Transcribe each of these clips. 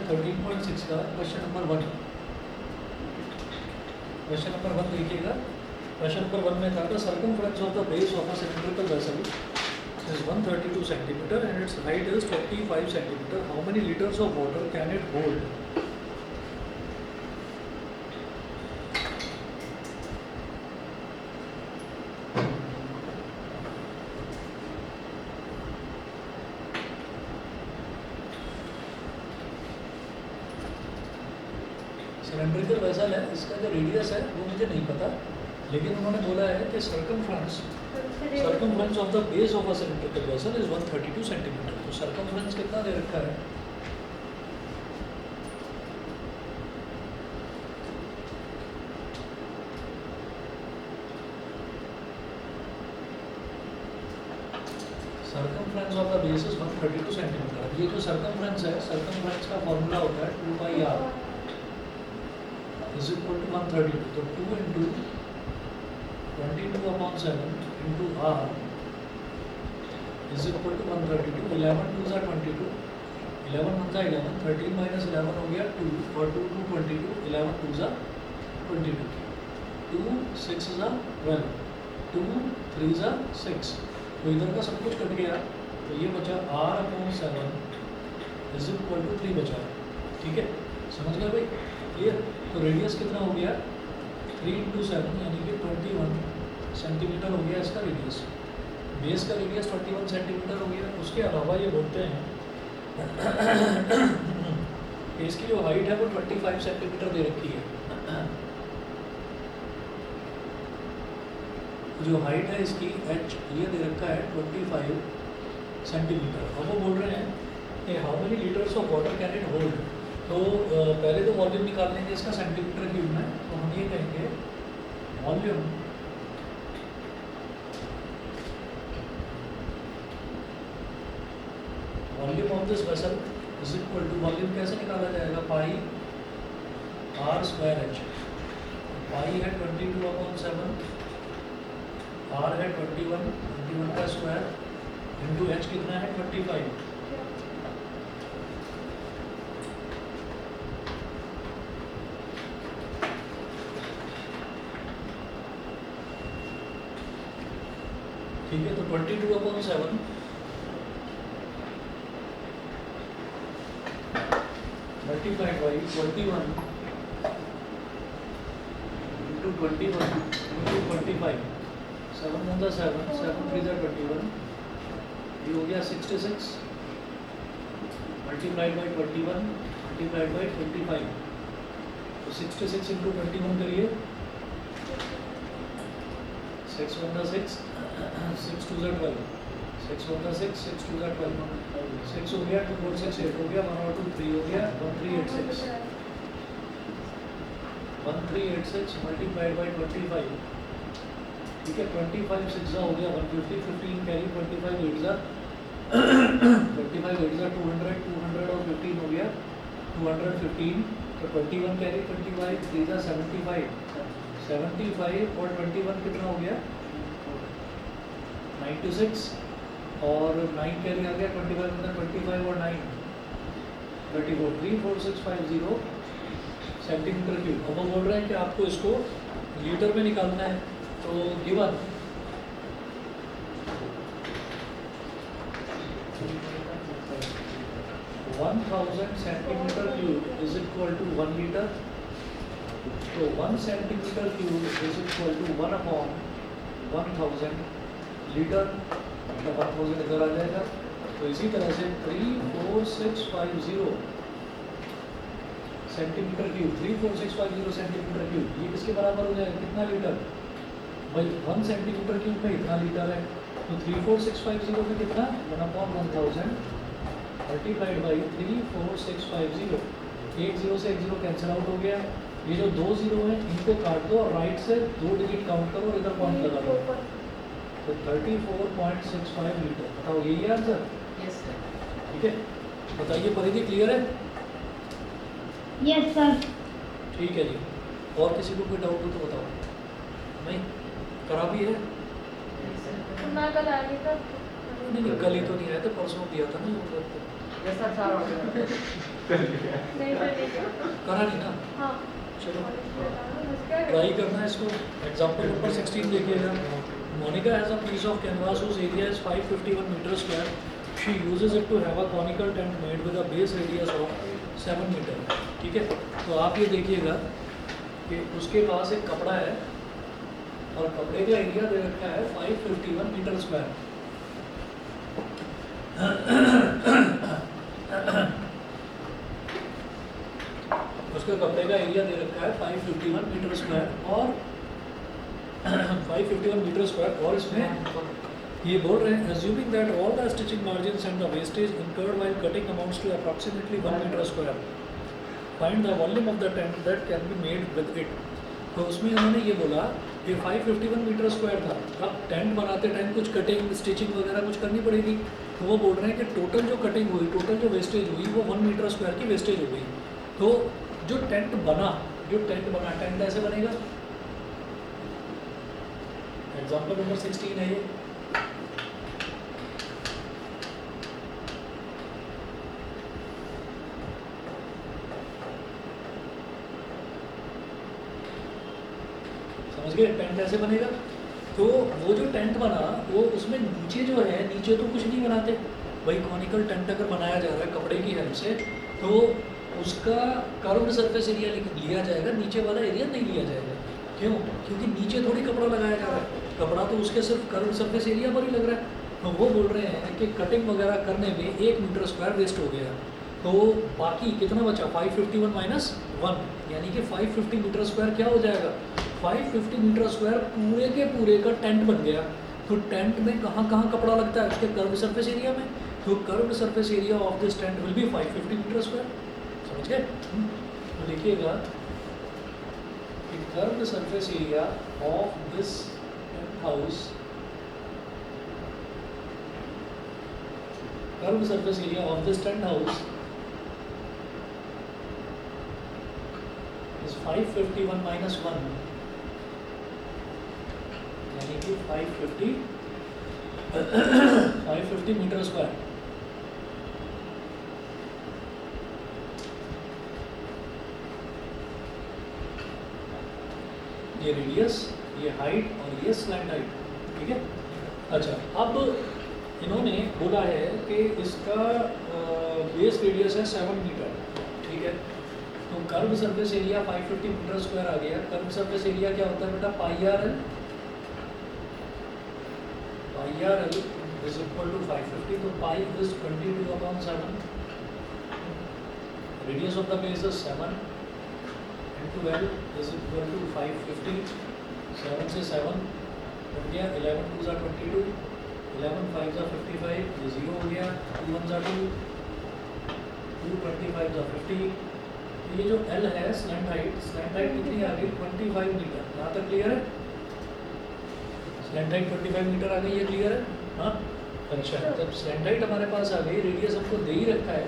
13.6 का question number 1 देखिएगा। Question number 1 में था the circumference of the base of a cylindrical vessel is 132 centimeter and its height is 45 centimeter. How many liters of water can it hold? Cylindrical vessel है, इसका जो radius है वो मुझे नहीं पता, लेकिन उन्होंने बोला है कि circumference of the base of a cylindrical vessel is 132 centimetre. तो सर्कमफ्रेंस कितना दे रखा है? Circumference of the base is 132 centimetre. अब ये जो सर्कमफ्रेंस है, सर्कमफ्रेंस का फॉर्मूला होता है 2 r is equal to 132. तो 2 into 22/7 into r is equal to 132. 11 2s are 22. 11 1s are 11. 13 minus 11 हो गया 2 और 2 2 22. 11 2s are 22. 2 6s are 12. 2 3s are 6. तो इधर का सब कुछ कट गया, तो ये बचा r/7 is equal to 3 बचा। ठीक है, समझ गए भाई? क्लियर? तो रेडियस कितना हो गया? 3 into 7 यानी कि 21 सेंटीमीटर हो गया इसका रेडियस। बेस का रेडियस 21 सेंटीमीटर हो गया। उसके अलावा ये बोलते हैं इसकी जो हाइट है वो 25 सेंटीमीटर दे रखी है। जो हाइट है इसकी h ये दे रखा है 25 सेंटीमीटर। अब वो बोल रहे हैं कि how many litres of water can it hold. तो पहले तो वॉल्यूम निकाल लेंगे इसका सेंटीमीटर क्यूब में। तो हम ये कहेंगे volume of this vessel is equal to, volume कैसे निकाला जाएगा? पाई r²h। पाई है 22/7, r है 21 का स्क्वायर इंटू h कितना है 25। ठीक है, तो 22/7 मल्टीप्लाइड बाई 21 इंटू 21 इंटू 25। 7 1 7, 7 3 21, ये हो गया 66 मल्टीप्लाइड बाई 21 मल्टीप्लाइड बाई 25। तो 66 इंटू 21 करिए, 6 1 6, 6 2 12, 6 1 6, 6 2 12, 6 हो गया, 2 4 6 8 हो गया, 1 और 2 3 हो गया, 1386 1386 मल्टीप्लाइड बाई 25। ठीक है, 25 6 हो गया 150, 15 कैरी 25 8 25 8 200, 200 और 15 हो गया 215। तो 21 कैरी 25 3 75, 75 और 21 कितना हो गया 96 और 9 कैरी आ गया 25 में 25 और 9 34, 34650 सेंटीमीटर क्यूब। अब वो बोल रहे हैं कि आपको इसको लीटर में निकालना है। तो given 1000 centimetre cube is equal to 1 litre. तो 1 centimetre cube is equal to 1/1000 litre, मतलब 1000 इधर आ जाएगा। तो इसी तरह से 34650 सेंटीमीटर क्यूब, 34650 सेंटीमीटर क्यूब, ये किसके बराबर हो जाएगा? कितना लीटर भाई? 1 सेंटीमीटर क्यूब में इतना लीटर है। तो 34650 में कितना 1/1000 मल्टीप्लाइड बाई 34650। एक जीरो से एक जीरो कैंसिल आउट हो गया। ये जो 2 जीरो हैं इनको काट दो और राइट से 2 डिजिट काउंट करो और इधर पॉइंट लगा दो। तो 34.65 लीटर। बताओ यही है आंसर? Yes sir. ठीक है, बताइए परिधि क्लियर है? Yes sir. ठीक है जी। और किसी को कोई डाउट हो तो बताओ। नहीं करा भी है? मैं कल आ गई था। नहीं कल ही तो नहीं आया था, परसों दिया था ना। यस सर सारा हो गया नहीं सर नहीं किया। करा नहीं ना? हाँ चलो उसका ट्राई करना है इसको। एग्जाम्पल नंबर 16 देखिएगा। Monica has a piece of canvas whose area is 551 meter square. She uses it to have a conical tent made with a base radius of 7 meter. ठीक है, तो आप ये देखिएगा कि उसके पास एक कपड़ा है और कपड़े का एरिया दे रखा है 551 मीटर स्क्वायर। उसके कपड़े का एरिया दे रखा है 551 मीटर स्क्वायर और 551 मीटर स्क्वायर। और इसमें ये बोल रहे हैं assuming that all the stitching margins and the wastage incurred while cutting amounts to approximately 1 meter square, find the volume of the tent that can be made with it। तो उसमें उन्होंने ये बोला कि 551 मीटर स्क्वायर था। अब tent बनाते time कुछ कटिंग स्टिचिंग वगैरह कुछ करनी पड़ेगी, तो वो बोल रहे हैं कि टोटल जो कटिंग हुई, टोटल जो वेस्टेज हुई वो 1 मीटर स्क्वायर की वेस्टेज हो गई। तो जो टेंट बना टेंट ऐसे बनेगा। एग्जाम्पल नंबर 16 है ये। समझ गए? टेंट ऐसे बनेगा। तो वो जो टेंट बना वो उसमें नीचे जो है, नीचे तो कुछ नहीं बनाते भाई। कॉनिकल टेंट अगर बनाया जा रहा है कपड़े की हेल्प से तो उसका कर्व्ड सरफेस एरिया लिया जाएगा, नीचे वाला एरिया नहीं लिया जाएगा। क्यों? क्योंकि नीचे थोड़ी कपड़ा लगाया जा रहा है, कपड़ा तो उसके सिर्फ कर्व्ड सरफेस एरिया पर ही लग रहा है। तो वो बोल रहे हैं कि कटिंग वगैरह करने में 1 मीटर स्क्वायर वेस्ट हो गया। तो बाकी कितना बचा? 551 माइनस 1, यानी कि 550 मीटर स्क्वायर क्या हो जाएगा? 550 मीटर स्क्वायर पूरे के पूरे का टेंट बन गया। तो टेंट में कहाँ कहाँ कपड़ा लगता है? उसके कर्व्ड सरफेस एरिया में। तो curved surface area of this tent will be 550 metre square. समझ गए? तो देखिएगा कि curved surface area of this house, curved surface area of this tent house is 551 minus 1, यानी कि 550 मीटर स्क्वायर। ये रेडियस, ये हाइट और ये स्लैंट हाइट। ठीक है। अच्छा, अब इन्होंने बोला है कि इसका बेस रेडियस है 7 मीटर। ठीक है। तो curve surface area 550 metre square आ गया। कर्व सरफेस एरिया क्या होता है बेटा? Pi R L is equal to 550। तो pi is 22/7। Radius of the base is 7 into L is equal to 550। 7 से 7 कट गया, 11 2s are 22, 11 5s are 55, ये 0 हो गया, 2 1s are 2, 2 25s are 50। ये जो L है स्लैंट हाइट कितनी आ गई? 25 मीटर। यहाँ तक क्लियर है? स्लैंट हाइट 25 मीटर आ गई, ये क्लियर है? हाँ। अच्छा, जब स्लैंट हाइट हमारे पास आ गई, रेडियस हमको दे ही रखा है।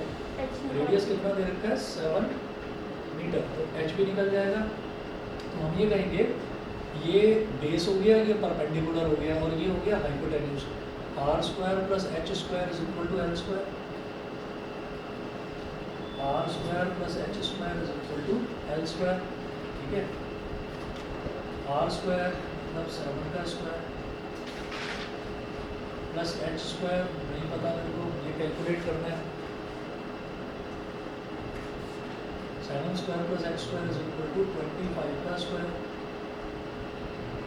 रेडियस कितना दे रखा है? 7 मीटर। तो एच भी निकल जाएगा। तो हम ये कहेंगे ये बेस हो गया, ये परपेंडिकुलर हो गया और ये हो गया hypotenuse. R square plus H square is equal to L square. R square plus H square is equal to L square. ठीक है। आर स्क्वायर मतलब 7 का स्क्वायर प्लस एच स्क्वायर नहीं पता मेरे को, ये कैलकुलेट करना है। 7 square plus H square is equal to 25 का स्क्वायर,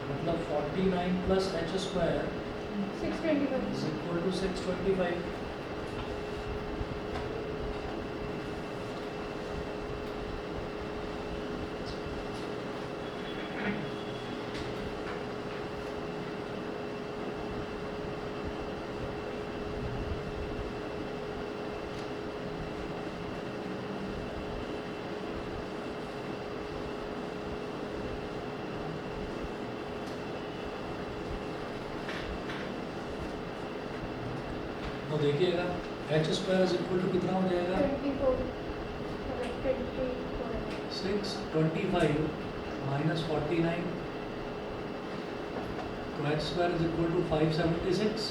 मतलब 49 plus H square 625 is equal to 625। तो देखिएगा H square is equal to कितना हो जाएगा? 625 माइनस 49। तो H square is equal to 576।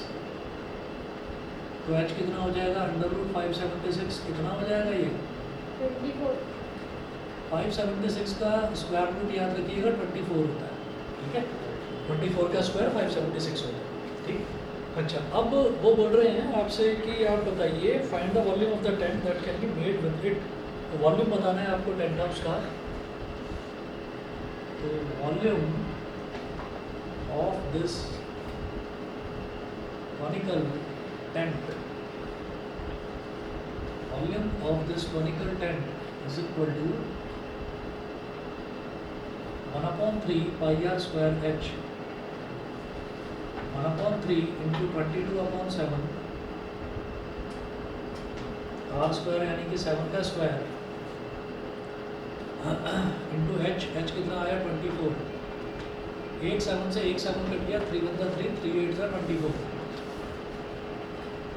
तो h कितना हो जाएगा, √576 कितना हो जाएगा ये 24. 576 का स्क्वायर रूट याद रखिएगा 24 होता है, ठीक है। 24 का स्क्वायर 576 होता है, ठीक। अच्छा, अब वो बोल रहे हैं आपसे कि आप बताइए find the volume of the tent that can be made with it. तो वॉल्यूम बताना है आपको टेंट हाउस का। तो volume of this conical tent, volume of this conical tent is equal to 1/3 pi r square h, 1/3 into 22/7 r square यानी कि 7 का square into h, h कितना आया 24, 8 7 से 1 7 कट गया, 3 1 3, 3 8 24,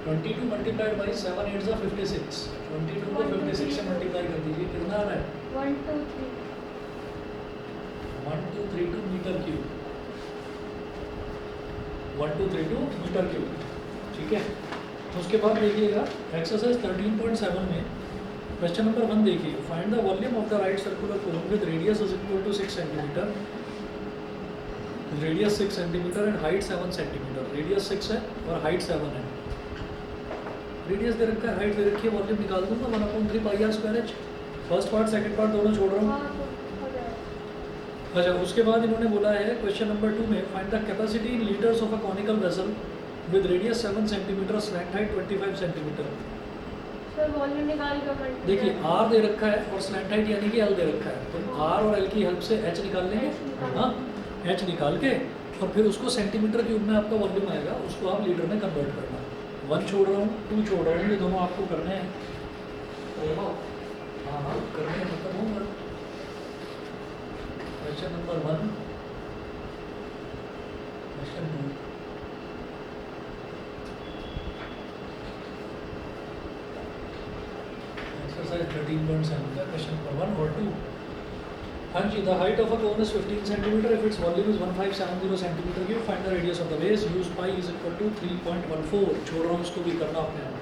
22 मल्टीप्लाइड बाई 7 8 56, 22 को 56 से मल्टीप्लाई कर दीजिए, कितना आ रहा है 1 2 3. 1232 मीटर क्यूब, 1232 मीटर क्यूब, ठीक है। तो उसके बाद देखिएगा एक्सरसाइज 13.7 में क्वेश्चन नंबर 1 देखिए, find the volume of the right circular cone with radius is equal to 6 centimetre, radius 6 centimetre and height 7 centimetre. Radius 6 है और हाइट 7 है, रेडियस दे रखा है, हाइट दे रखी है, वॉल्यूम निकाल दूंगा 1/3 pi R square H. First part second part दोनों छोड़ रहा हूँ। हाँ तो हो जाएगा. अच्छा, उसके बाद इन्होंने बोला है क्वेश्चन नंबर 2 में find the capacity in litres of a conical vessel with radius 7 centimetre, slant height 25 centimetre. Sir volume निकाल के मल्टीप्लाई. देखिए आर दे रखा है और स्लैंट हाइट यानी कि एल दे रखा है, तो आर और एल की हेल्प से एच निकाल लेंगे। हाँ, एच निकाल के और फिर उसको सेंटीमीटर क्यूब में आपका वॉल्यूम आएगा, उसको आप लीटर में कन्वर्ट करना। 1 छोड़ रहा हूँ, 2 छोड़ रहा हूँ, ये दोनों आपको करने हैं। हाँ हाँ करने हैं, मतलब होगा। क्वेश्चन नंबर 1, क्वेश्चन 2, एक्सरसाइज 13.7 का क्वेश्चन नंबर 1 और 2। हाँ जी, the height of a cone is 15 centimetre if its volume is 1570 centimetre cube, find the radius of the base, use pi is equal to 3.14। छोड़ रहा हूँ, उसको भी करना अपने आप।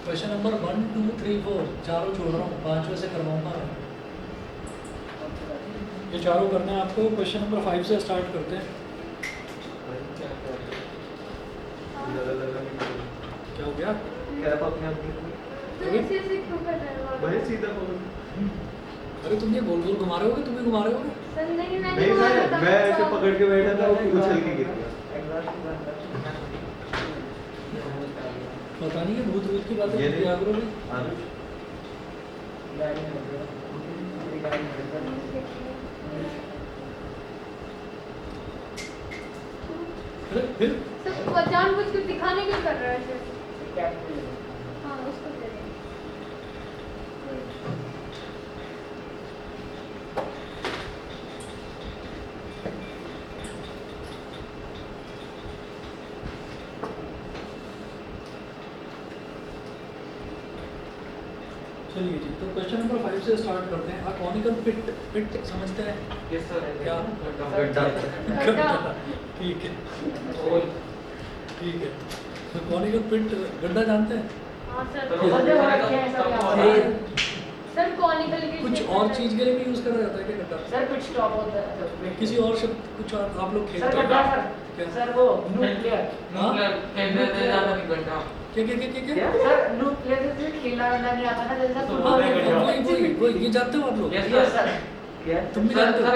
क्वेश्चन नंबर 1 2 3 4 चारों छोड़ रहा हूँ, 5वें से करवाऊंगा मैं। ये चारों करने हैं आपको। क्वेश्चन नंबर 5 से स्टार्ट करते हैं। क्या हो गया? तो ऐसे ऐसे क्यों कर रहे हो आप? भाई सीधा बोलो। अरे तुम ये गोल गोल घुमा रहे होगे, तुम भी घुमा रहे होगे। सर नहीं मैं नहीं घुमा सर, रहा था। मैं ऐसे पकड़ के बैठा था, वो उछल के गिर गया। पता नहीं है, भूत भूत की बातें ये किया करो भी। आरुष अरे फिर सर जानबूझ के दिखाने के लिए कर रहा है सर। हाँ उसको दे दे. चलिए जी, तो क्वेश्चन नंबर 5 से स्टार्ट करते हैं। कॉनिकल पिट, पिट समझते हैं यस सर। क्या? गड्ढा। गड्ढा. ठीक है, ठीक है। तो कॉनिकल पिट गड्ढा जानते हैं? हाँ सर. फिर सर कॉनिकल के कुछ shape और में- चीज के लिए भी यूज करा जाता है क्या गड्ढा? सर कुछ स्टॉप होता है किसी और शब्द कुछ और आप लोग सर खेलते गड्ढा हैं सर क्या? सर वो न्यूक्लियर हाँ? क्या क्या क्या? सर न्यूक्लियर से खेलना वेलना नहीं आता ना जैसा हाँ, फुटबॉल में वही गड्ढा वही वही ये जानते हो आप लोग? Yes, यस सर क्या तुम भी जानते हो?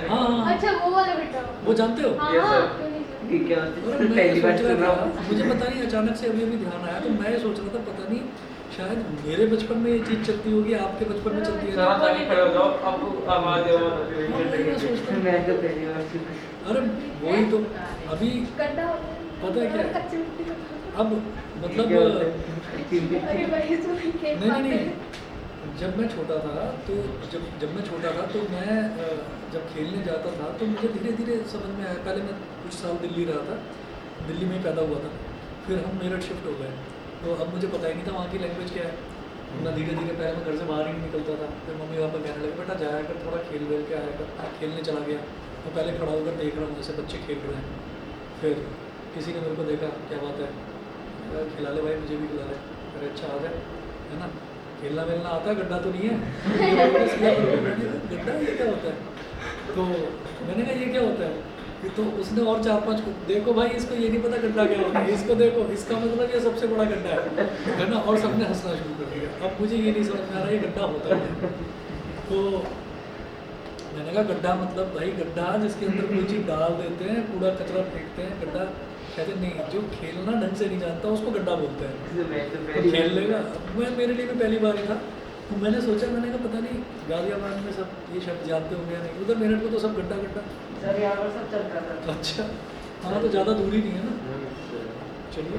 हाँ हाँ अच्छा वो वाला बेटा. वो जानते हो? हाँ Yes, हाँ sir. क्यों नहीं सर. ठीक है और मैं पहली बार सोच सुन रहा रहा था, हूँ मुझे पता नहीं अचानक से अभी अभी ध्यान आया, तो मैं ये सोच रहा था पता नहीं शायद मेरे बचपन में ये चीज चलती होगी, आपके बचपन में चलती है। हाँ, मैं सोचता हूँ। मैं तो पहली बार सुन अरे वही तो अभी गड्ढा होता है. पता है क्या है? कच्ची मिट्टी का. अब मतलब अरे भाई जो खेत नहीं नहीं पाते नहीं, जब मैं छोटा था तो जब मैं छोटा था तो मैं जब खेलने जाता था तो मुझे धीरे धीरे समझ में आया। पहले मैं कुछ साल दिल्ली रहा था, दिल्ली में ही पैदा हुआ था, फिर हम मेरठ शिफ्ट हो गए, तो अब मुझे पता ही नहीं था वहाँ की लैंग्वेज क्या है। मैं धीरे धीरे पहले मैं घर से बाहर ही नहीं निकलता था। फिर मम्मी पापा कहने लगे बेटा जाया कर, थोड़ा खेल वेल के आया कर। मैं खेलने चला गया, मैं पहले खड़ा होकर देख रहा हूँ जैसे बच्चे खेल रहे हैं। फिर किसी ने मेरे को देखा, क्या बात है, मैंने कहा, खिला ले भाई, मुझे भी खिला ले। अरे अच्छा आ जाए, है ना, खेलना वेलना आता है, गड्ढा तो नहीं है। गड्ढा ये क्या होता है? तो मैंने कहा ये क्या होता है? तो उसने और 4-5 को, देखो भाई इसको ये नहीं पता गड्ढा क्या होता है, इसको देखो, इसका मतलब ये सबसे बड़ा गड्ढा है ना। और सबने हंसना शुरू कर दिया। अब मुझे ये नहीं समझ में आ रहा ये गड्ढा होता है। तो मैंने कहा गड्ढा मतलब भाई गड्ढा जिसके अंदर कोई चीज़ डाल देते हैं, कूड़ा कचरा फेंकते हैं, गड्ढा कहते नहीं। जो खेलना ढंग से नहीं जानता उसको गड्ढा बोलते हैं। तो खेल लेगा। मैं मेरे लिए भी पहली बार ही था, तो मैंने सोचा, मैंने कहा पता नहीं गाजियाबाद में सब ये शब्द जानते होंगे या नहीं। उधर मेरठ को तो सब गड्ढा गड्ढा। सर यहाँ पर सब चलता था। अच्छा हाँ, तो ज़्यादा दूरी नहीं है ना। चलिए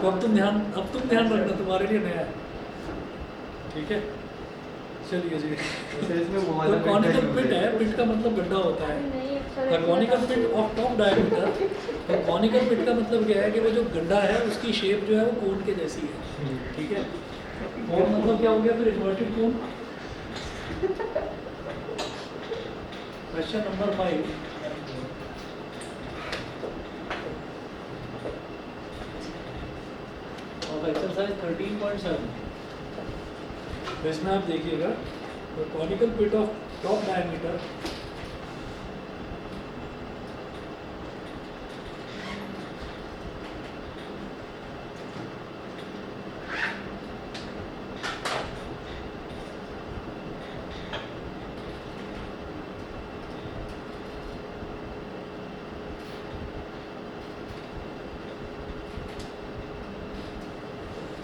तो अब तुम ध्यान रखना, तुम्हारे लिए नया है, ठीक है। चलिए जी, तो कॉनिकल पिट है, पिट का मतलब गड्ढा होता है। नहीं अक्सर conical pit of top diameter. तो कॉनिकल पिट का मतलब क्या है कि वो जो गड्ढा है उसकी शेप जो है वो कोन के जैसी है, ठीक है। और मतलब क्या हो गया फिर इन्वर्टेड कोन। क्वेश्चन नंबर 5, और एक्सरसाइज 13.7। इसमें आप देखिएगा, तो conical pit of top diameter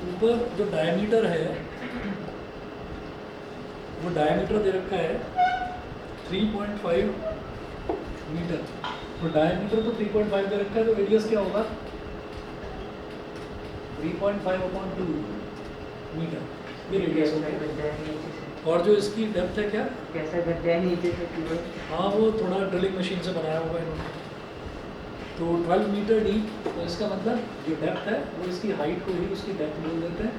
ऊपर जो डायमीटर है वो डायमीटर दे रखा है 3.5 मीटर। तो डायमीटर तो 3.5 दे रखा है, तो रेडियस क्या होगा 3.5/2 मीटर, ये रेडियस होगा। और जो इसकी डेप्थ है क्या, कैसा गड्ढा है नीचे से पूरा? हाँ वो थोड़ा ड्रिलिंग मशीन से बनाया होगा इन्होंने। तो 12 मीटर डीप, तो इसका मतलब जो डेप्थ है वो इसकी हाइट को ही उसकी डेप्थ बोल देते हैं।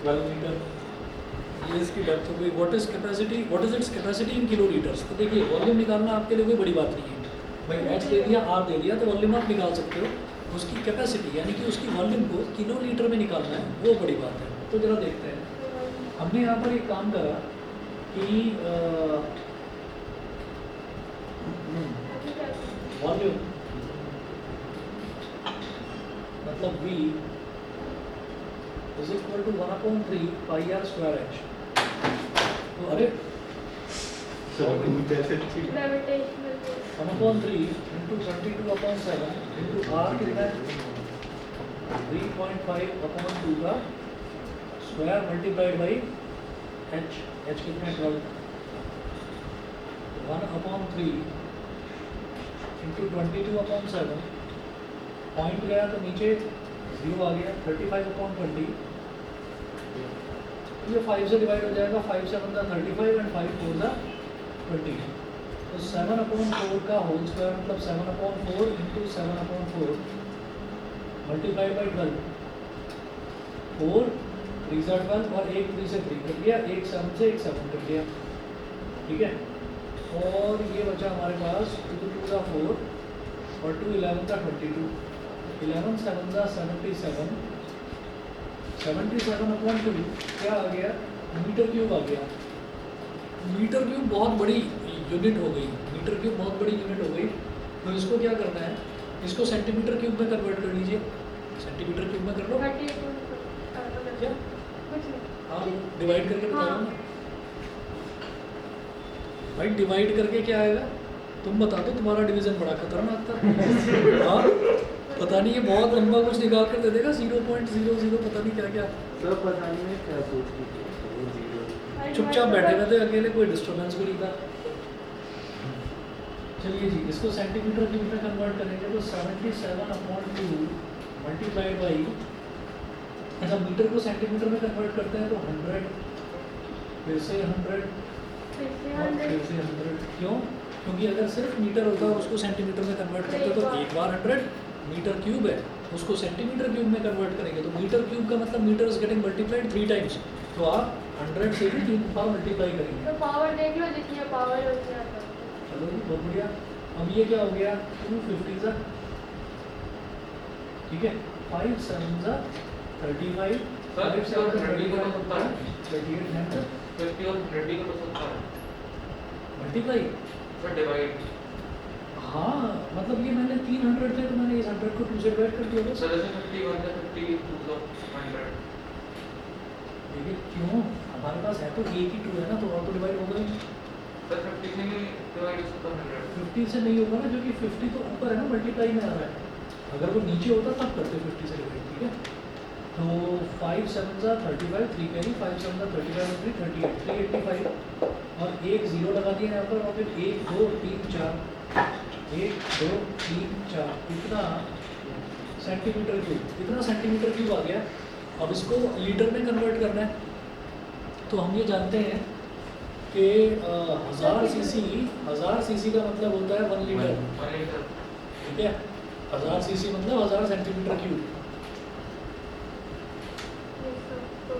12 मीटर, ये इसकी डेप्थ हो गई। What is its capacity in kilolitres. तो देखिए वॉल्यूम निकालना आपके लिए कोई बड़ी बात नहीं है भाई, एच दे दिया, आर दे दिया, तो वॉल्यूम आप निकाल सकते हो। उसकी कैपेसिटी यानी कि उसकी वॉल्यूम को किलोलीटर में निकालना है, वो बड़ी बात है। तो जरा देखते हैं, हमने यहाँ पर एक काम करा कि वॉल्यूम मतलब V is equal to 1/3 pi R square H. तो अरे ग्रेविटेशनल 1/3 इंटू 22/7 इंटू आर कितना है 3.5/2 का square multiplied by H. H कितना है 12। 1/3 इंटू 22/7, पॉइंट गया तो नीचे 0 आ गया, 35/20। ये 5 से डिवाइड हो जाएगा, 5 7 35 एंड 5 4 20। तो 7/4 का होल स्क्वायर मतलब 7/4 इंटू 7/4 मल्टीप्लाइड बाई 12। 4 3 से 12 और 1 3 से 3 कर लिया, 1 7 से 1 7 कर लिया, ठीक है। और ये बचा हमारे पास 2 2 का 4 और 2 11 का 22। 11 7 का 77, 77/2 क्या आ गया, मीटर क्यूब आ गया। मीटर क्यूब बहुत बड़ी यूनिट हो गई, मीटर क्यूब बहुत बड़ी यूनिट हो गई। तो इसको क्या करना है, इसको सेंटीमीटर क्यूब में कन्वर्ट कर लीजिए। सेंटीमीटर क्यूब में कर लो, 32 क्या कुछ नहीं। हाँ डिवाइड करके बताओ हाँ। ना भाई, डिवाइड करके क्या आएगा तुम बता दो, तुम्हारा डिवीजन बड़ा खतरनाक था। हाँ पता नहीं, ये बहुत लंबा कुछ निकाल कर दे देगा, 0.00 पता नहीं क्या क्या। सब पता नहीं है क्या सोच रही थी। चुपचाप बैठे हुए थे अकेले, कोई डिस्टर्बेंस भी नहीं था। चलिए जी, इसको सेंटीमीटर क्यूब में कन्वर्ट करेंगे तो 77/2 मल्टीप्लाइड बाई, अच्छा मीटर को सेंटीमीटर में कन्वर्ट करते हैं तो 100, फिर से 100 और फिर से 100। क्यों? क्योंकि अगर सिर्फ मीटर होता और उसको सेंटीमीटर में कन्वर्ट करते तो एक बार 100 मीटर क्यूब है उसको सेंटीमीटर क्यूब में कन्वर्ट करेंगे तो मीटर क्यूब का मतलब metre is getting multiplied 3 times, तो आप 100 से भी 3 बार मल्टीप्लाई करेंगे। तो पावर देख लो, जितनी पावर है उतनी आता है। चलो जी बहुत बढ़िया। अब ये क्या हो गया 250 सा, ठीक है, 5 7 सा 35, सर, 5 7 50 और 30 का होता है। 38 9 50 और 30 का तो सकता है मल्टीप्लाई। Sir divide. हाँ मतलब ये मैंने 300 थे तो मैंने इस 100 को 2 से डिवाइड कर दिया बस। सर जैसे 50 1 है 50 2 100। देखिए क्यों, हमारे पास है तो एक ही 2 है ना, तो और तो डिवाइड होगा ही। सर 50 से नहीं डिवाइड हो सकता 100। 50 से नहीं होगा ना, क्योंकि 50 तो ऊपर है ना, मल्टीप्लाई में आ रहा है। अगर वो नीचे होता तब करते 50 से डिवाइड, ठीक है। तो 5 7 सा 35, 3 कैरी, 5 7 सा 35 और 3 38, 385 और एक जीरो लगा दिया यहाँ पर, और फिर 1 2 3 4 1 2 3 4 इतना सेंटीमीटर क्यूब, इतना सेंटीमीटर क्यूब आ गया। अब इसको लीटर में कन्वर्ट करना है, तो हम ये जानते हैं कि 1000 सीसी का मतलब होता है 1 लीटर, 1 लीटर। ठीक है। 1000 सीसी मतलब 1000 सेंटीमीटर क्यूब। ये सब तो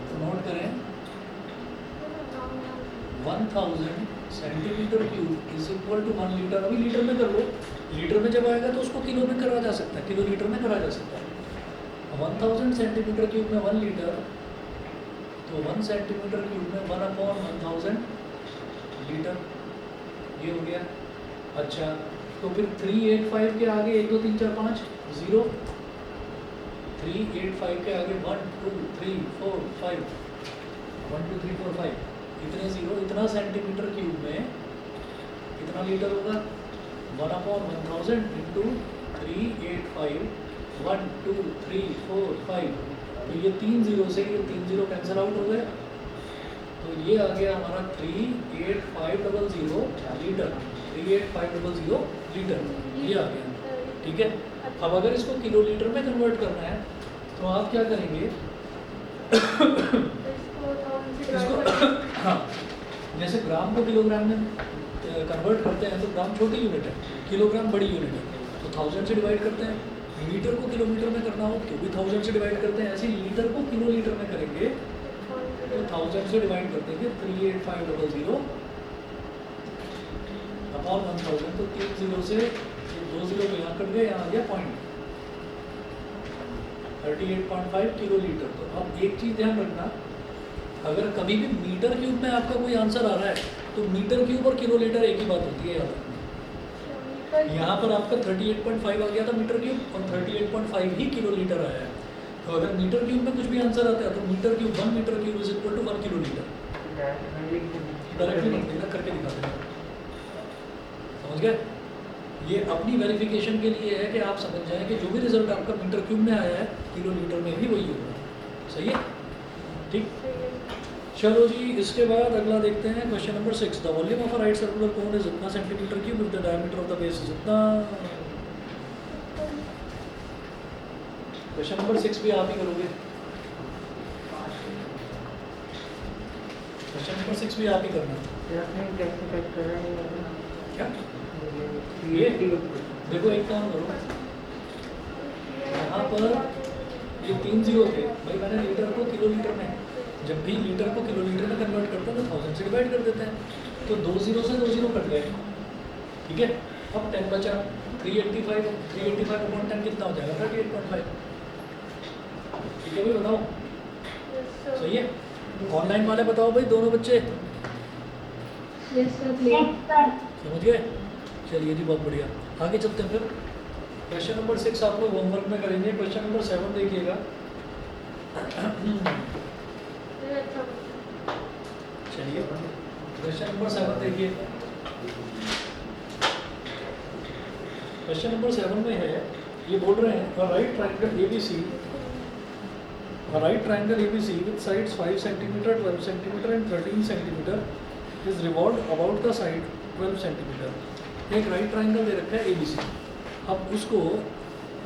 तो नोट करें 1000 centimetre cube is equal to 1 litre. अभी लीटर में कर लो, लीटर में जब आएगा तो उसको किलो में करा जा सकता है, किलो लीटर में करा जा सकता है। 1000 सेंटीमीटर क्यूब में 1 लीटर, तो 1 सेंटीमीटर क्यूब में 1/1000 लीटर, ये हो गया। अच्छा तो फिर 385 के आगे 1 2 3 4 5 0, 385 के आगे 1 2 3 4 5 1 2 3 4 5 इतने जीरो, इतना सेंटीमीटर क्यूब में कितना लीटर होगा 1/1000 इंटू 385 1 2 3 4 5, तो ये 3 जीरो से ये 3 जीरो कैंसिल आउट हो गए, तो ये आ गया हमारा 38500 लीटर, 38500 लीटर, ये आ गया, ठीक है। अब अगर इसको किलो लीटर में कन्वर्ट करना है तो आप क्या करेंगे इसको 1000 से इसको डिवाइड हाँ, जैसे ग्राम को किलोग्राम में कन्वर्ट करते हैं तो ग्राम छोटी यूनिट है, किलोग्राम बड़ी यूनिट है, तो 1000 से डिवाइड करते हैं। लीटर को किलोमीटर में करना हो तो भी 1000 से डिवाइड करते हैं, ऐसे लीटर को किलो लीटर में करेंगे तो 1000 से डिवाइड कर देंगे 38500 अपॉन 1000, तो 3 जीरो से 2 जीरो यहाँ कट गए, यहाँ आ गया पॉइंट 38.5 किलो लीटर। तो अब एक चीज़ ध्यान रखना, अगर कभी भी मीटर क्यूब में आपका कोई आंसर आ रहा है तो मीटर क्यूब और किलो लीटर एक ही बात होती है, याद रखना। यहाँ पर आपका 38.5 आ गया था मीटर क्यूब और 38.5 ही किलो लीटर आया है, तो अगर मीटर क्यूब में कुछ भी आंसर आता है तो metre cube 1 metre cube is equal to 1 kilolitre. Directly मत देना, करके दिखा देना, समझ गए। ये अपनी वेरिफिकेशन के लिए है कि आप समझ जाएं कि जो भी रिजल्ट आपका मीटर क्यूब में आया है किलो लीटर में भी वही होगा, सही है, ठीक। चलो जी, इसके बाद अगला देखते हैं question number 6। The volume of a right circular cone is इतना centimetre cube if the diameter of the base is इतना। क्वेश्चन नंबर 6 भी आप ही करोगे, क्वेश्चन नंबर 6 भी आप ही करना। क्या ये देखो, एक काम करो, यहाँ पर ये 3 जीरो थे भाई, मैंने लीटर को किलो लीटर में, जब भी लीटर को किलो लीटर में कन्वर्ट करते हैं तो 1000 से डिवाइड कर देते हैं, तो 2 जीरो से 2 जीरो कट गए, ठीक है। अब 10 बचा, 385 अपॉन 10 कितना हो जाएगा 38.5, ठीक है भाई, बताओ सही है। ऑनलाइन वाले बताओ भाई, दोनों बच्चे Yes, sir. समझ गए। चलिए जी, बहुत बढ़िया, आगे चलते हैं फिर। क्वेश्चन नंबर 6 आप लोग होमवर्क में करेंगे। क्वेश्चन नंबर 7 देखिएगा। चलिए क्वेश्चन नंबर 7 देखिए। क्वेश्चन नंबर 7 में है, ये बोल रहे हैं right triangle ABC, right triangle ABC with sides 5 centimetre 12 centimetre and 13 centimetre is revolved about the side 12 centimetre. एक राइट ट्राइंगल दे रखा है ABC। अब उसको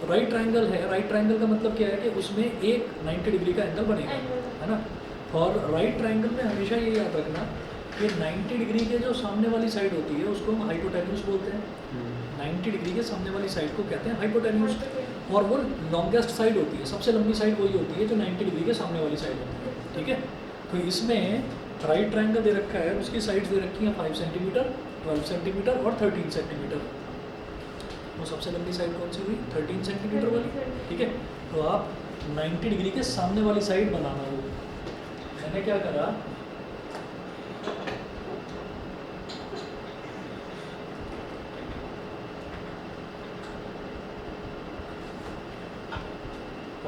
राइट ट्रायंगल है, राइट ट्रायंगल का मतलब क्या है कि उसमें एक 90 डिग्री का एंगल बनेगा, है ना। और राइट ट्रायंगल में हमेशा ये याद रखना कि 90 डिग्री के जो सामने वाली साइड होती है उसको हम हाइपोटेन्यूज बोलते हैं। 90 डिग्री के सामने वाली साइड को कहते हैं हाइपोटेन्यूज, और वो लॉन्गेस्ट साइड होती है, सबसे लंबी साइड वही होती है जो 90 डिग्री के सामने वाली साइड होती है, ठीक है। तो इसमें राइट ट्रायंगल दे रखा है, उसकी साइड्स दे रखी हैं 5 सेंटीमीटर, 12 सेंटीमीटर और 13 सेंटीमीटर। वो सबसे लंबी साइड कौन सी हुई? 13 सेंटीमीटर वाली, ठीक है। तो आप 90 डिग्री के सामने वाली साइड बनाना हो। मैंने क्या करा,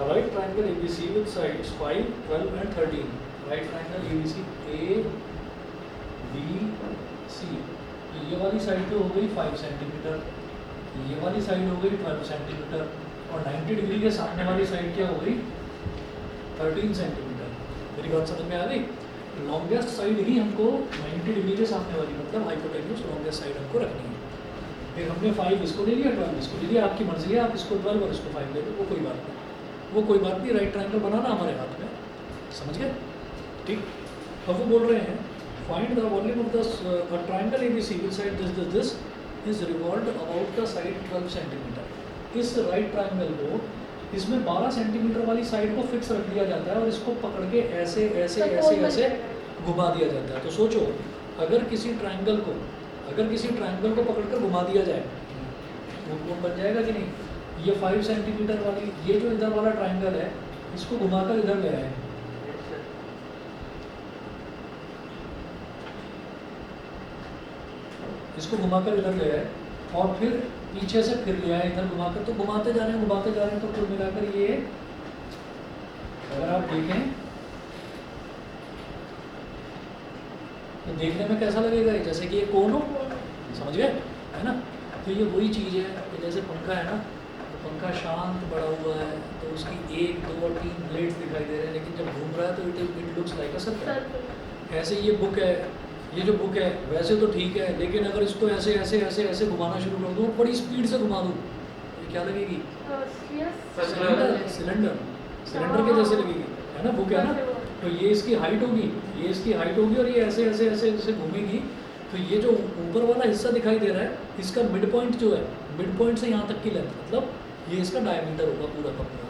right triangle ABC with sides 5, 12 and 13. Right triangle ABC ABC, ये वाली साइड तो हो गई 5 सेंटीमीटर, ये वाली साइड हो गई 12 सेंटीमीटर, और 90 डिग्री के सामने वाली साइड क्या हो गई? 13 सेंटीमीटर। मेरी बात समझ में आ गई? लॉन्गेस्ट साइड ही हमको 90 डिग्री के सामने वाली, मतलब हाइपोटेन्यूज लॉन्गेस्ट साइड हमको रखनी है। फिर हमने 5 इसको ले लिया, 12 इसको ले लिया, आपकी मर्जी है, आप इसको 12 और इसको 5 ले लो, वो कोई बात नहीं, वो कोई बात नहीं। राइट ट्रायंगल बनाना हमारे हाथ में, समझ गए? ठीक। अब वो बोल रहे हैं find the volume of the triangle ABC with side this is revolved about the side 12 centimetre. इस राइट ट्रायंगल को, इसमें 12 सेंटीमीटर वाली साइड को फिक्स रख दिया जाता है और इसको पकड़ के ऐसे ऐसे ऐसे ऐसे घुमा दिया जाता है। तो सोचो, अगर किसी ट्रायंगल को पकड़कर घुमा दिया जाए, वो कोण बन जाएगा कि नहीं? ये 5 सेंटीमीटर वाली, ये जो इधर वाला ट्रायंगल है, इसको घुमाकर इधर ले आए, इसको घुमाकर इधर ले आए, और फिर पीछे से फिर ले आए इधर घुमाकर। तो घुमाते जा रहे हैं, तो कुल मिलाकर ये, अगर आप देखें तो देखने में कैसा लगेगा? जैसे कि ये कोण हो, समझ गए, है ना। तो ये वही चीज़ है कि जैसे पंखा है ना, तो पंखा शांत पड़ा हुआ है, तो उसकी 1, 2 और 3 ब्लेड्स दिखाई दे रहे हैं, लेकिन जब घूम रहा है तो it looks like a circle. ऐसे ये बुक है, ये जो बुक है वैसे तो ठीक है, लेकिन अगर इसको ऐसे ऐसे ऐसे ऐसे घुमाना शुरू कर दूँ, बड़ी स्पीड से घुमा दूँ, ये क्या लगेगी? सिलेंडर के जैसे लगेगी, है ना, बुक है ना। तो ये इसकी हाइट होगी, ये इसकी हाइट होगी, और ये ऐसे ऐसे ऐसे ऐसे घूमेगी। तो ये जो ऊपर वाला हिस्सा दिखाई दे रहा है, इसका मिड पॉइंट जो है, मिड पॉइंट से यहाँ तक की लेंथ, मतलब ये इसका डायमीटर होगा पूरा का पूरा,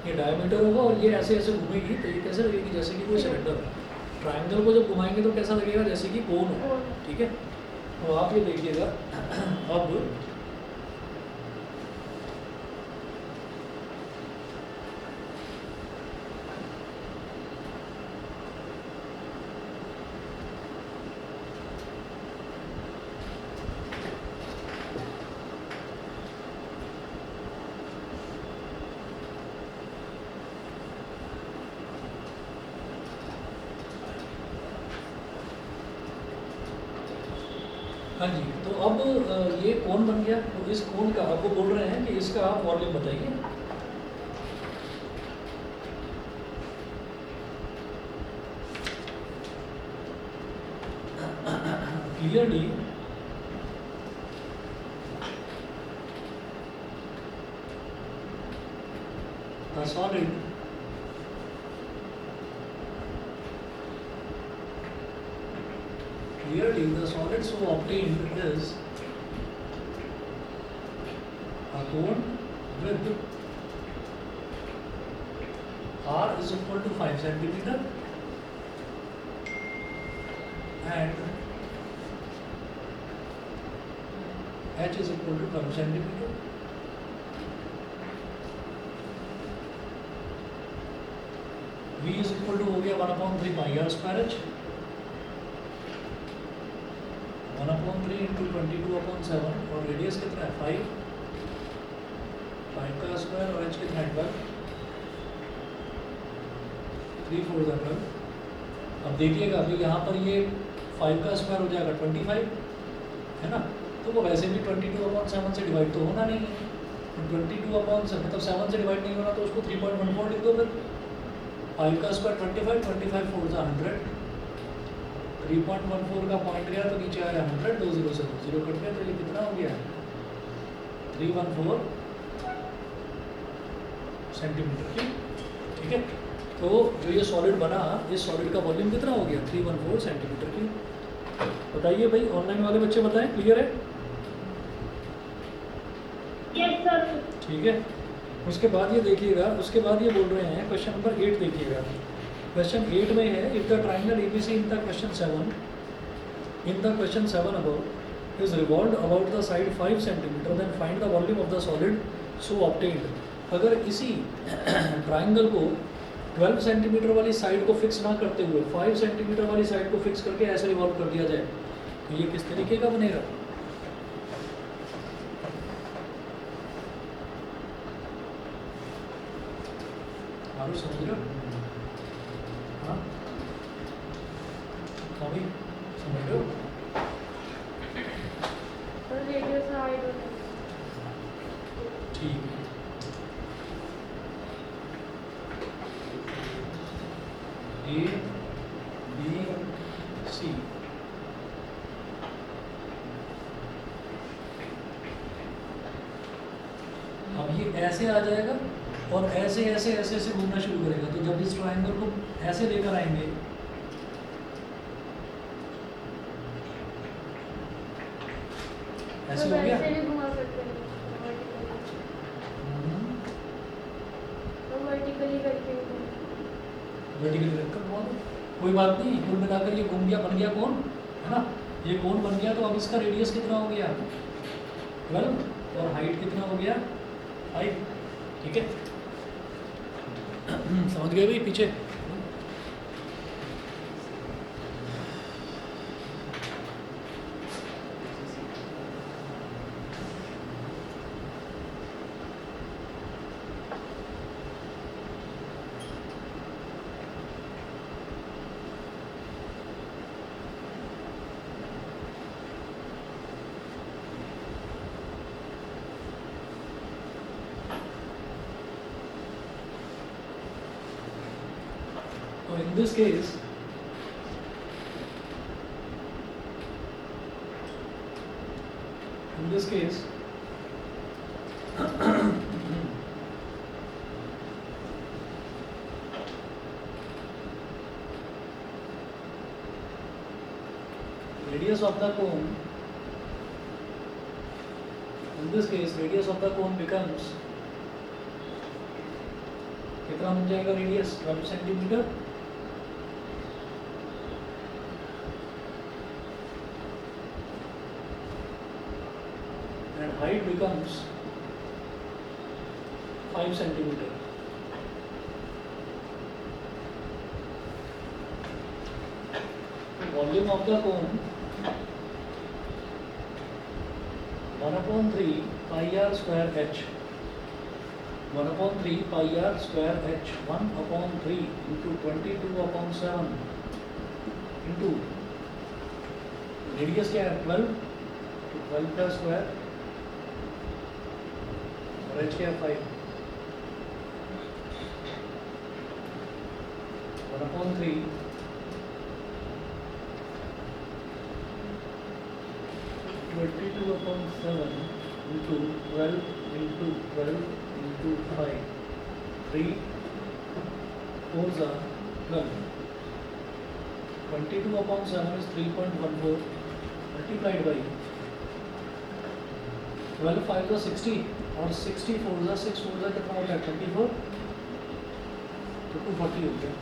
ये डायमीटर होगा, और ये ऐसे ऐसे घूमेगी। तो ये कैसे लगेगी? जैसे कि कोई सिलेंडर है। ट्रायंगल को जब घुमाएंगे तो कैसा लगेगा? जैसे कि कोण हो, ठीक है। तो आप ये देखिएगा, अब हाँ जी, तो अब ये कोण बन गया। तो इस कोण का, अब वो बोल रहे हैं कि इसका आप वॉल्यूम बताइए। Clearly the solid clearly the solid so obtained is a cone with R is equal to 5 centimeter and H is equal to 12 centimeter. V is equal to हो गया 1/3 pi r square H, 1/3 into 22/7, और radius कितना है? 5 का square, और h कितना है? 12, 3 4 12। अब देखिएगा, अभी यहाँ पर ये 5 का स्क्वायर हो जाएगा 25, है ना। तो वो वैसे भी 22/7 से डिवाइड तो होना नहीं है, 22/7 मतलब 7 से डिवाइड नहीं होना, तो उसको 3.14 लिख दो। फिर 5 का स्क्वायर 25, 25 4 100, 3.14 का पॉइंट गया तो नीचे आया 100, 2 0 से 0 कट गया, तो ये कितना हो गया? 314 सेंटीमीटर क्यूब। ठीक है, तो जो ये सॉलिड बना, इस सॉलिड का वॉल्यूम कितना हो गया? 314 सेंटीमीटर क्यूब। बताइए भाई, ऑनलाइन वाले बच्चे बताएं, क्लियर है? Yes sir. ठीक है, उसके बाद ये देखिएगा, उसके बाद ये बोल रहे हैं क्वेश्चन नंबर 8 देखिएगा। क्वेश्चन 8 में है, if the triangle ABC in the question 7 above is revolved about the side 5 centimetre, then find the volume of the solid so obtained. अगर इसी ट्राइंगल को 12 सेंटीमीटर वाली साइड को फिक्स ना करते हुए 5 सेंटीमीटर वाली साइड को फिक्स करके ऐसे रिवॉल्व कर दिया जाए, तो ये किस तरीके का बनेगा? मारो, समझ रहे हो? हाँ भाई, समझ रहे हो? और रेडियस हाइट होता ठीक है, ए बी सी, अब ये ऐसे आ जाएगा और ऐसे ऐसे ऐसे ऐसे घूमना शुरू करेगा। तो जब इस ट्राइंगल को ऐसे लेकर आएंगे, ऐसे हो गया। वैसे भी घुमा सकते हैं तो वर्टिकली करके भी घुमा। वर्टिकली रखकर घुमा दो, कोई बात नहीं। कुल मिलाकर ये घूम गया, बन गया कोण, है ना? ये कोण बन गया, तो अब इसका रेडियस कितना हो गया? 12, और हाइट कितना हो गया? 5। ठीक है, समझ गए भाई? पीछे in this case, radius of the cone, in this case radius of the cone becomes, कितना बन जाएगा radius? 12 centimetre. and height becomes 5 centimeter. Volume of the cone 1/3 pi r square h. 1/3 pi r square h. 1/3 into 22/7 into radius क्या है? 12, तो 12 का square और h क्या है? 5। 1/3 22/7 into 12 into 12 into 5. 3 4s are 12. 22/7 is 3.14 multiplied by 12 5 is 60 और 60 4 is 6 4 कितना होता है? 24, तो 240 हो गया।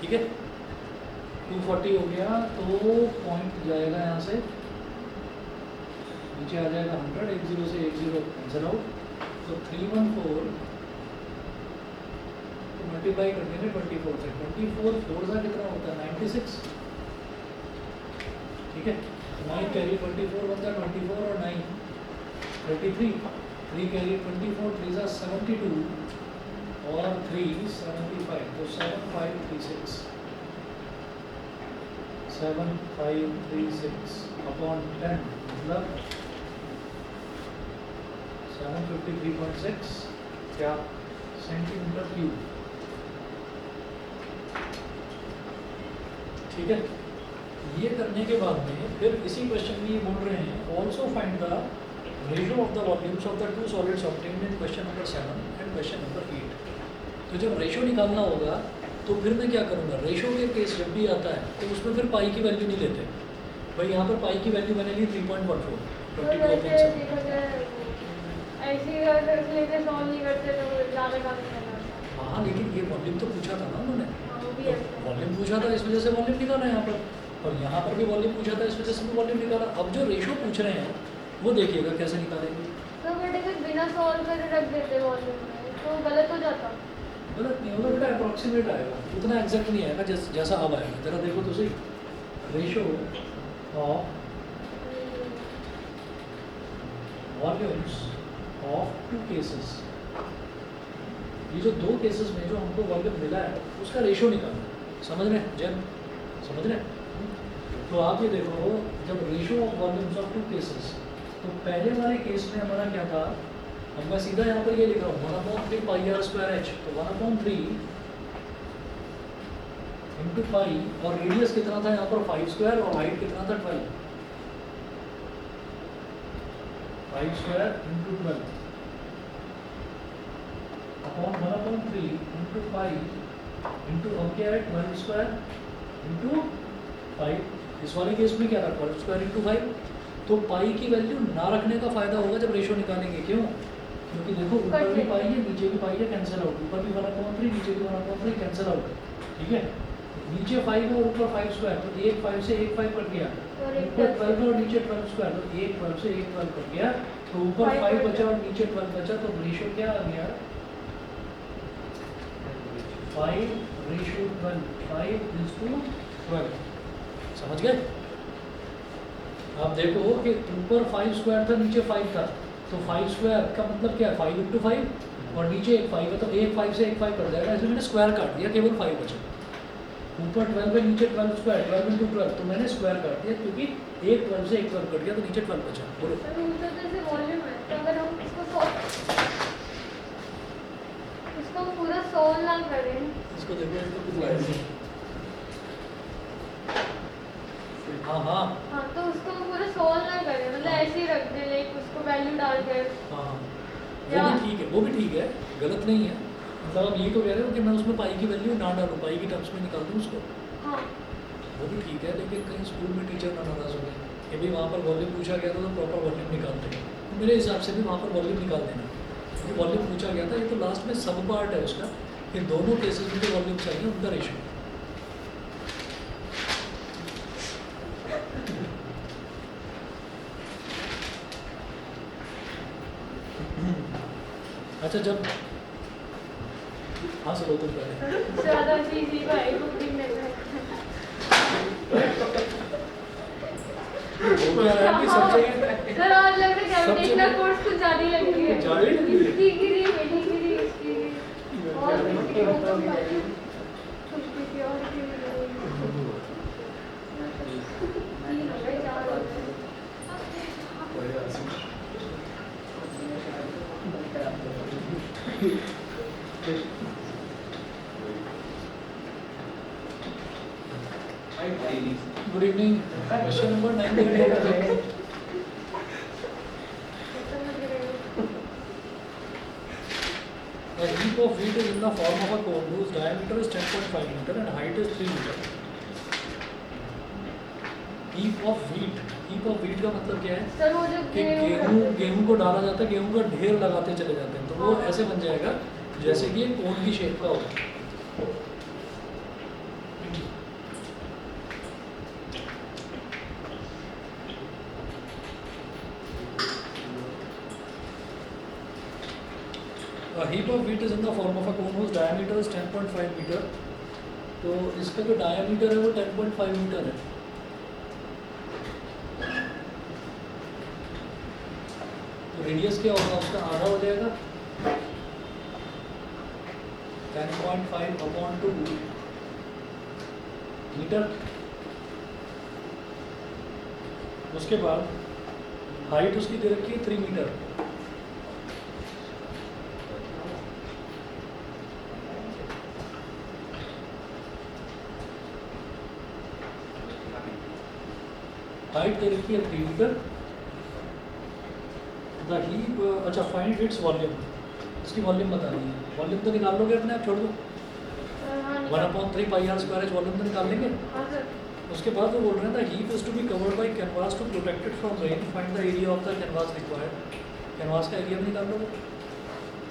ठीक है, 240 हो गया, तो पॉइंट जाएगा यहाँ से नीचे आ जाएगा 100, 10 से 10 कैंसिल आउट, तो 314 तो मल्टीप्लाई कर देंगे 24 से। 24 4 का कितना होता है? 96। ठीक है, 9 कैरी 24 बनता है 24 और 9 33, 3 कैरी 24, 3 72 और 3 75, तो 7536 7536 अपॉन 10 मतलब 753.6 क्या? Centimetre cube. ठीक है, ये करने के बाद में फिर इसी क्वेश्चन में ये बोल रहे हैं also find the ratio of the volumes of the two solids obtained in question number 7 and question number 8। तो जब रेशियो निकालना होगा तो फिर मैं क्या करूँगा, रेशियो के केस जब भी आता है तो उसमें फिर पाई की वैल्यू नहीं लेते भाई। यहाँ पर पाई की वैल्यू मैंने ली 3.14, तो वैसे देखा जाए ऐसे ही अगर लेके सॉल्व नहीं करते तो ज़्यादा काम नहीं करना होता। हाँ लेकिन ये वॉल्यूम तो पूछा था ना उन्होंने, हाँ, वो भी तो है। वॉल्यूम पूछा था इस वजह से वॉल्यूम निकाला यहाँ पर, और यहाँ पर भी वॉल्यूम पूछा था इस वजह से भी वॉल्यूम निकाला। अब जो रेशियो पूछ रहे हैं वो देखिएगा कैसे निकालेंगे। तो बेटे अगर बिना सॉल्व करे रख देते वॉल्यूम में तो गलत हो जाता। गलत नहीं होगा बेटा, अप्रॉक्सीमेट आएगा, उतना एग्जैक्ट नहीं आएगा जैसा अब आएगा। जरा देखो तो सही, ratio of volumes of two cases, ये जो दो केसेस में जो हमको वॉल्यूम मिला है उसका रेशियो निकालना है। समझ रहे हैं जैन, समझ रहे हैं? तो आप ये देखो, जब ratio of volumes of two cases, तो पहले वाले केस में हमारा क्या था, अब मैं सीधा यहाँ पर ये लिख रहा हूँ 1/3 पाई आर स्क्वायर एच, तो 1/3 इंटू पाई, और रेडियस कितना था यहाँ पर 5 स्क्वायर, और हाइट कितना था 12, 5 square into 12 upon 1/3 into pi into अब क्या है 12 स्क्वायर इंटू 5। इस वाले केस में क्या था 12 स्क्वायर इंटू 5। तो पाई की वैल्यू ना रखने का फायदा होगा जब रेशियो निकालेंगे। क्यों? क्योंकि देखो ऊपर भी पाई है नीचे भी पाई है, कैंसिल आउट, ऊपर भी 1/3 नीचे भी 1/3 कैंसिल आउट, ठीक है। नीचे 5 है और ऊपर 5 स्क्वायर, तो एक 5 से एक 5 कट गया, ऊपर 12 और नीचे 12 स्क्वायर, तो एक 12 से एक 12 कट गया, तो ऊपर 5 बचा और नीचे 12 बचा, तो रेशियो क्या आ गया 5:12, 5:12। समझ गए? आप देखो कि ऊपर 5 स्क्वायर था नीचे 5 था, तो 5 स्क्वायर का मतलब क्या है 5 इंटू 5, और नीचे एक 5 है, तो एक 5 से एक 5 कट जाएगा, इसलिए मैंने स्क्वायर काट दिया, केवल 5 बचा। ऊपर 12 है नीचे 12 स्क्वायर, 12 इंटू 12, तो मैंने स्क्वायर काट दिया, क्योंकि एक 12 से एक 12 कट गया, तो नीचे 12 बचा। बोलो। सर ऊपर जैसे वॉल्यूम है, तो अगर हम इसको पूरा सॉल्व ना करें, इसको देखो, इसको कुछ ऐसे, हाँ हाँ हाँ तो उसको हम पूरा सॉल्व ना करें, मतलब ऐसे ही रख दें, लाइक उसको वैल्यू डालकर। हाँ, वो भी ठीक है, वो भी ठीक है, गलत नहीं है। मतलब आप ये तो कह रहे हो कि मैं उसमें पाई की वैल्यू ना डालूँ, पाई की टर्म्स में निकाल दूँ उसको, हाँ वो भी ठीक है। लेकिन कहीं स्कूल में टीचर ना नाराज हो गए कि भाई वहाँ पर वॉल्यूम पूछा गया था तो प्रॉपर वॉल्यूम निकालते हैं, तो मेरे हिसाब से भी वहाँ पर वॉल्यूम निकाल देना, क्योंकि वॉल्यूम पूछा गया था। ये तो लास्ट में सब पार्ट है उसका, कि दोनों केसेस में जो वॉल्यूम चाहिए उनका रेशियो। अच्छा, जब हाँ सर, तो पहले ज़्यादा चीज़ ही भाई कुकिंग में हो गया है कि सब जगह सर, और लग रहा है सब कैप्टेन का जगह- कोर्स कुछ ज़्यादा ही लग रही है। ज़्यादा ही लग रही है। इसकी गिरी, मेरी गिरी, इसकी गिरी, और इसकी खत्म भाई। कुछ किसी और की भी गिरी। तीन हो गए, 4 हो गए। Good evening. Question number 9 A heap of wheat is in the form of a cone whose diameter is 10.5 meter and height is 3 meter. Heap of wheat, heap of wheat का मतलब क्या है सर वो जो कि गेहूं को डाला जाता है, गेहूं का ढेर लगाते चले जाते हैं, तो वो ऐसे बन जाएगा जैसे कि एक कोन की शेप का हो। A heap of wheat is in the form of a cone whose diameter is 10.5 meter. तो इसका जो डायमीटर है वो 10.5 मीटर है। तो रेडियस क्या होगा उसका, आधा हो जाएगा 10.5 अपॉन 2 मीटर। उसके बाद हाइट उसकी दे रखी है 3 मीटर। हाइट दे रखी है 3 मीटर द हीप अच्छा फाइंड इट्स वॉल्यूम, इसकी वॉल्यूम बतानी है। वॉल्यूम तो निकाल लोगे अपने आप, छोड़ दो। हाँ 1/3 पाई आर स्क्वायर वॉल्यूम तो निकाल लेंगे। हाँ सर उसके बाद वो बोल रहे हैं the heap is to be covered by canvas to protected from rain, find the area of the canvas required. Canvas का एरिया भी निकाल लोगे।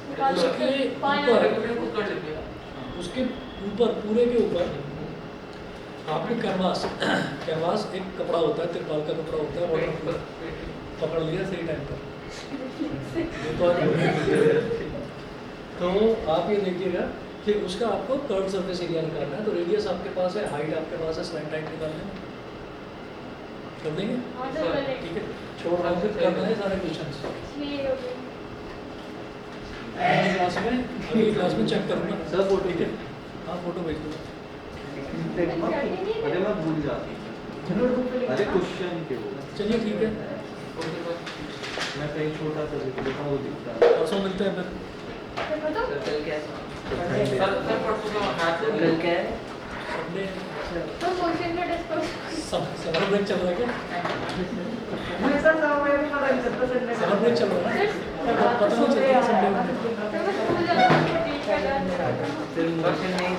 निकाल लो। उसके फाइन ऊपर खुद कर लेते हैं। उसके ऊपर पूरे के ऊपर आपको कैनवास कैनवास एक कपड़ा होता है, तिरपाल का कपड़ा होता है, पेट वाटर पर पेट पकड़ लिया सही टाइम पर। ये तो आप- तो आप ये देखिएगा कि उसका आपको कर्व सरफेस एरिया निकालना है। तो रेडियस आपके पास है, हाइट आपके पास है, स्लैंट हाइट निकालना है। कर देंगे, हाँ सर कर लेंगे। ठीक है। छोड़ रहा हूँ, फिर करना है सारे क्वेश्चंस। ठीक हो गया। अगली क्लास में अगली क्लास में चेक करूँगा सर, फोटो ठीक है। हाँ फोटो भेज दो। अरे मैं भूल जाती हूँ। अरे क्वेश्चन के वो चलिए ठीक है, ओके सर। मैं कहीं छोटा सा लिख देता हूँ, वो दिखता है। परसों मिलते हैं फिर। देखो तो सर सर परसों का मैच है। कल क्या है? संडे तो क्वेश्चन का डिस्कस समर ब्रेक चल रहा है क्या? समर ब्रेक चल रहा है ना? पता नहीं चलता संडे में। तो मैं स्कूल जाना है, ठीक है। सिर्फ क्वेश्चन नहीं